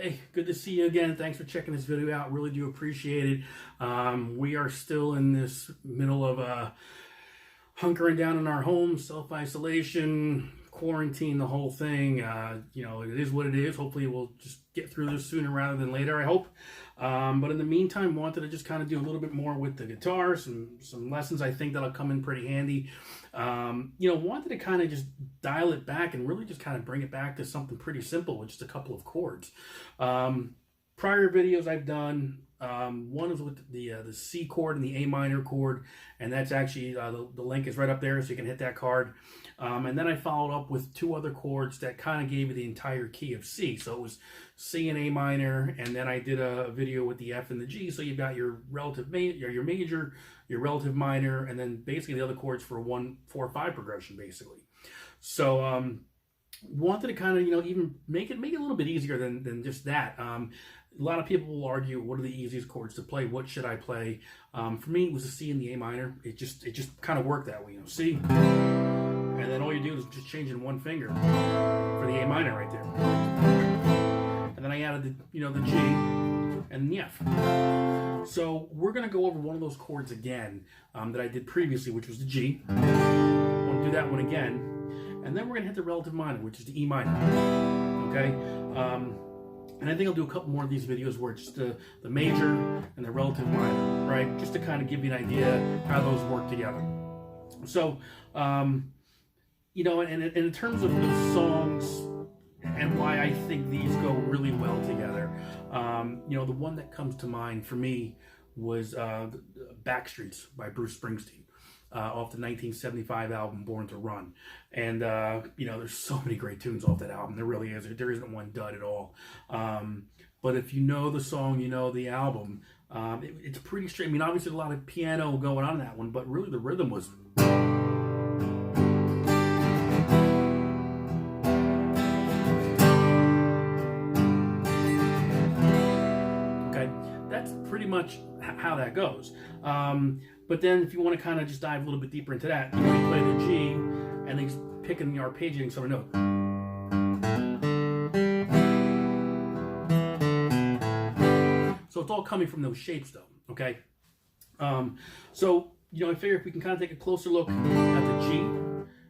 Hey, good to see you again. Thanks for checking this video out. Really do appreciate it. We are still in this middle of hunkering down in our home, self-isolation, quarantine, the whole thing. It is what it is. Hopefully we'll just get through this sooner rather than later, I hope. But in the meantime, wanted to just kind of do a little bit more with the guitar, some lessons I think that'll come in pretty handy. Wanted to kind of just dial it back and really just kind of bring it back to something pretty simple with just a couple of chords. Prior videos I've done, one is with the C chord and the A minor chord, and that's actually, the link is right up there so you can hit that card. And then I followed up with two other chords that kind of gave you the entire key of C. So it was C and A minor, and then I did a video with the F and the G, so you've got your relative your major, your relative minor, and then basically the other chords for a 1, 4, 5 progression, basically. So wanted to kind of, even make it a little bit easier than just that. A lot of people will argue, what are the easiest chords to play? What should I play? For me, it was the C and the A minor. It just kind of worked that way, C. And then all you do is just change in one finger for the A minor right there. And then I added the G and the F. So we're going to go over one of those chords again that I did previously, which was the G. I'm going to do that one again. And then we're going to hit the relative minor, which is the E minor. Okay? And I think I'll do a couple more of these videos where it's just the major and the relative minor, right? Just to kind of give you an idea how those work together. So, and in terms of the songs and why I think these go really well together, the one that comes to mind for me was Backstreets by Bruce Springsteen. Off the 1975 album Born to Run. And there's so many great tunes off that album. There really is. There isn't one dud at all. But if you know the song, you know the album, it's pretty straight. I mean, obviously a lot of piano going on in that one, but really the rhythm was okay. That's pretty much how that goes. But then if you want to kind of just dive a little bit deeper into that, you play the G and he's picking the arpeggiating sort of note. So it's all coming from those shapes though, okay? So, I figure if we can kind of take a closer look at the G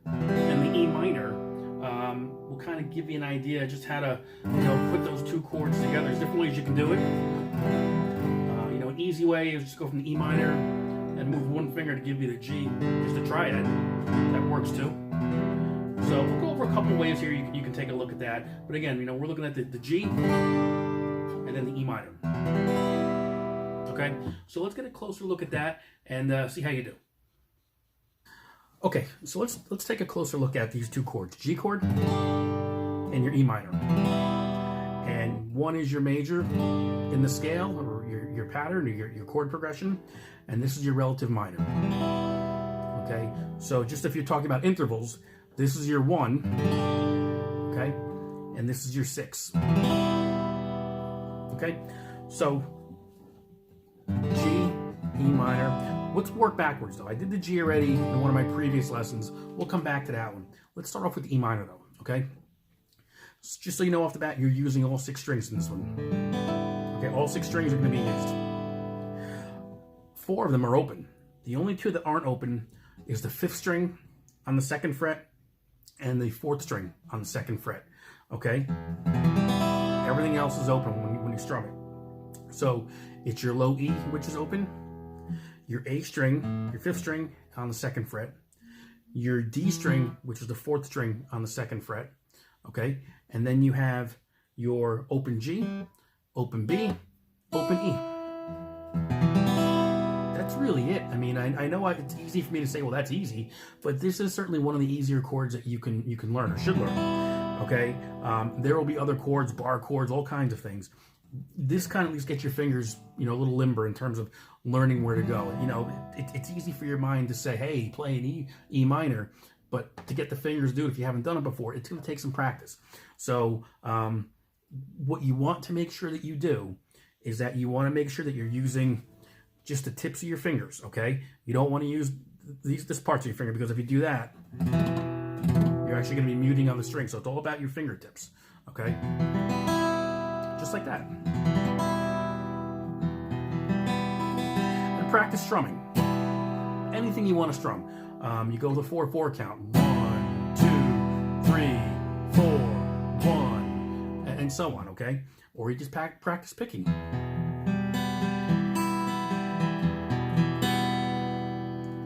and the E minor, we'll kind of give you an idea just how to, put those two chords together. There's different ways you can do it. An easy way is just go from the E minor and move one finger to give you the G, just to try it. That works too. So we'll go over a couple ways here. You can take a look at that. But again, we're looking at the G and then the E minor. Okay, so let's get a closer look at that and see how you do. Okay, so let's take a closer look at these two chords, G chord and your E minor. And one is your major in the scale, or your pattern, or your chord progression, and this is your relative minor. Okay, so just if you're talking about intervals, this is your 1, okay, and this is your 6. Okay, so G, E minor. Let's work backwards though. I did the G already in one of my previous lessons. We'll come back to that one. Let's start off with the E minor though, okay? Just so you know off the bat, you're using all 6 strings in this one. Okay, all 6 strings are going to be used. 4 of them are open. The only 2 that aren't open is the 5th string on the 2nd fret and the 4th string on the 2nd fret. Okay? Everything else is open when you strum it. So it's your low E, which is open, your A string, your 5th string on the 2nd fret, your D string, which is the 4th string on the 2nd fret. Okay, and then you have your open G, open B, open E. That's really it. I mean, I know it's easy for me to say, well, that's easy, but this is certainly one of the easier chords that you can learn or should learn. Okay, there will be other chords, bar chords, all kinds of things. This kind of at least gets your fingers, a little limber in terms of learning where to go. It's easy for your mind to say, hey, play an E minor. But to get the fingers to do it, if you haven't done it before, it's going to take some practice. So what you want to make sure that you do is that you want to make sure that you're using just the tips of your fingers, okay? You don't want to use this parts of your finger, because if you do that, you're actually going to be muting on the string. So it's all about your fingertips, okay? just like that. And practice strumming. Anything you want to strum. You go the 4/4 count. 1, 2, 3, 4, 1, and so on, okay? Or you just practice picking.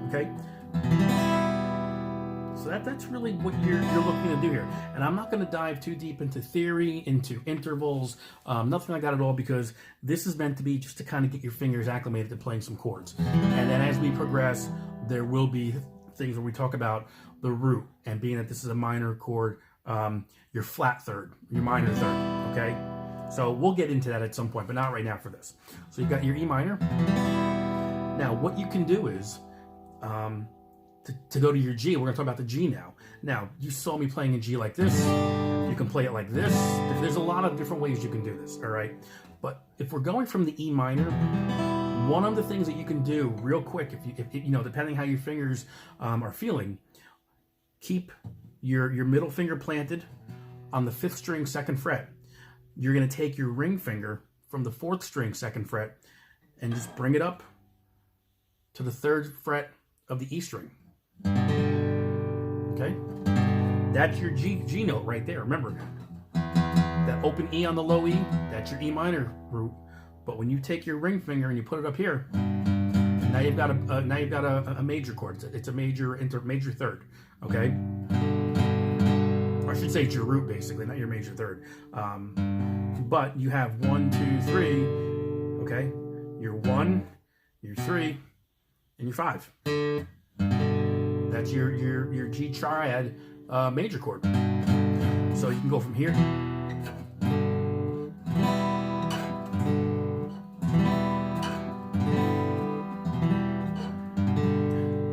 Okay? So that's really what you're looking to do here. And I'm not going to dive too deep into theory, into intervals, nothing like that at all, because this is meant to be just to kind of get your fingers acclimated to playing some chords. And then as we progress, there will be things where we talk about the root, and being that this is a minor chord, your flat third, your minor third, okay? So we'll get into that at some point, but not right now for this. So you've got your E minor. Now what you can do is, to go to your G, we're going to talk about the G now. Now, you saw me playing a G like this. You can play it like this. There's a lot of different ways you can do this, all right? But if we're going from the E minor, one of the things that you can do real quick, if you know, depending how your fingers are feeling, keep your middle finger planted on the 5th string 2nd fret. You're going to take your ring finger from the 4th string 2nd fret and just bring it up to the 3rd fret of the E string. Okay? That's your G note right there. Remember, that open E on the low E, that's your E minor root. But when you take your ring finger and you put it up here, now you've got a major chord. It's a major third. Okay? Or I should say it's your root, basically, not your major third. But you have 1, 2, 3. Okay? Your 1, your 3, and your 5. That's your G triad major chord. So you can go from here.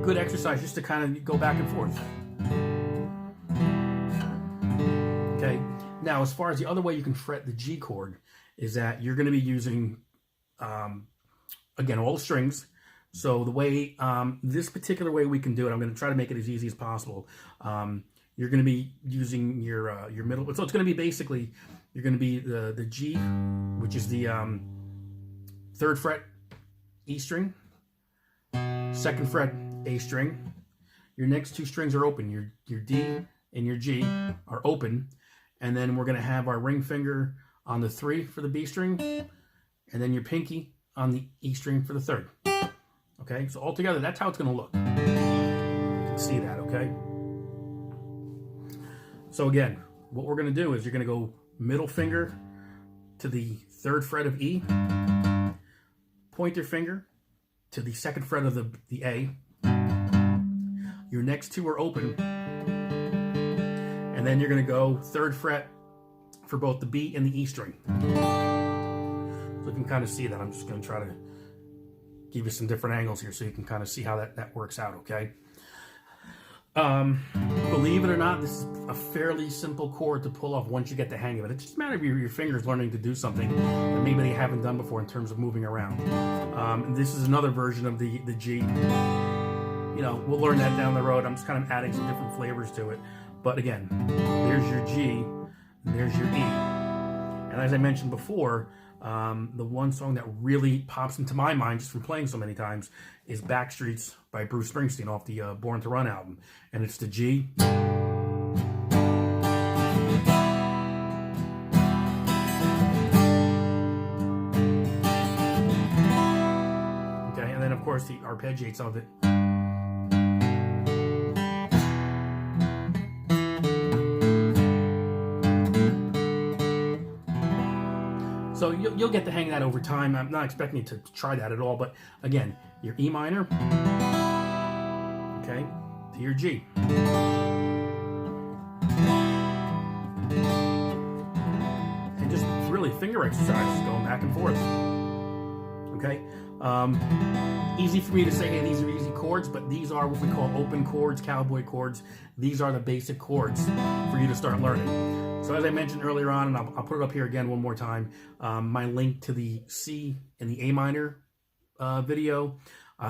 Good exercise just to kind of go back and forth. Okay. Now, as far as the other way you can fret the G chord is that you're going to be using, again, all the strings. So the way, this particular way we can do it, I'm going to try to make it as easy as possible. You're going to be using your middle. So it's going to be basically, you're going to be the G, which is the 3rd fret E string, 2nd fret A string. Your next 2 strings are open. Your D and your G are open. And then we're going to have our ring finger on the 3 for the B string, and then your pinky on the E string for the 3rd. Okay, so all together, that's how it's going to look. You can see that, okay? So again, what we're going to do is you're going to go middle finger to the 3rd fret of E, pointer finger to the 2nd fret of the A. Your next 2 are open. And then you're going to go 3rd fret for both the B and the E string. So you can kind of see that. I'm just going to try to give you some different angles here so you can kind of see how that works out, okay? Believe it or not, this is a fairly simple chord to pull off once you get the hang of it. It's just a matter of your fingers learning to do something that maybe they haven't done before in terms of moving around. This is another version of the G. You know, we'll learn that down the road. I'm just kind of adding some different flavors to it. But again, there's your G, and there's your E. And as I mentioned before, the one song that really pops into my mind just from playing so many times is Backstreets by Bruce Springsteen off the Born to Run album. And it's the G. Okay, and then of course he arpeggiates some of it. So you'll get the hang of that over time. I'm not expecting you to try that at all, but again, your E minor, okay, to your G. And just really finger exercises going back and forth, okay? Easy for me to say, hey, these are easy chords, but these are what we call open chords, cowboy chords. These are the basic chords for you to start learning. So as I mentioned earlier on, and I'll put it up here again one more time, my link to the C and the A minor video,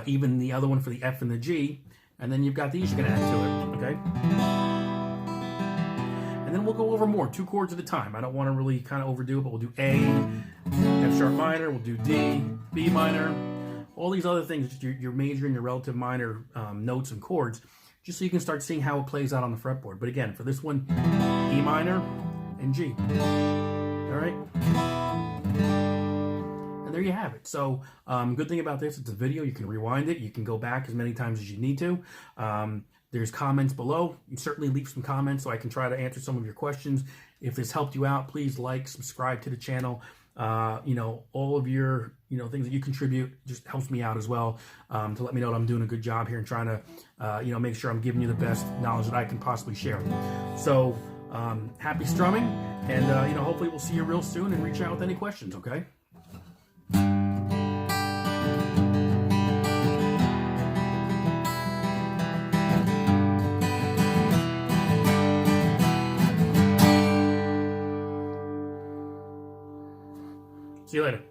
even the other one for the F and the G, and then you've got these you can add to it, okay? And and then we'll go over more, 2 chords at a time. I don't want to really kind of overdo it, but we'll do A, F sharp minor, we'll do D, B minor, all these other things, your major and your relative minor notes and chords, just so you can start seeing how it plays out on the fretboard. But again, for this one, E minor and G. All right? And there you have it. So good thing about this, it's a video. You can rewind it. You can go back as many times as you need to. There's comments below. You certainly leave some comments so I can try to answer some of your questions. If this helped you out, please like, subscribe to the channel. You know, all of your, things that you contribute just helps me out as well, to let me know that I'm doing a good job here and trying to, make sure I'm giving you the best knowledge that I can possibly share. So, happy strumming, and, hopefully we'll see you real soon, and reach out with any questions, okay? See you later.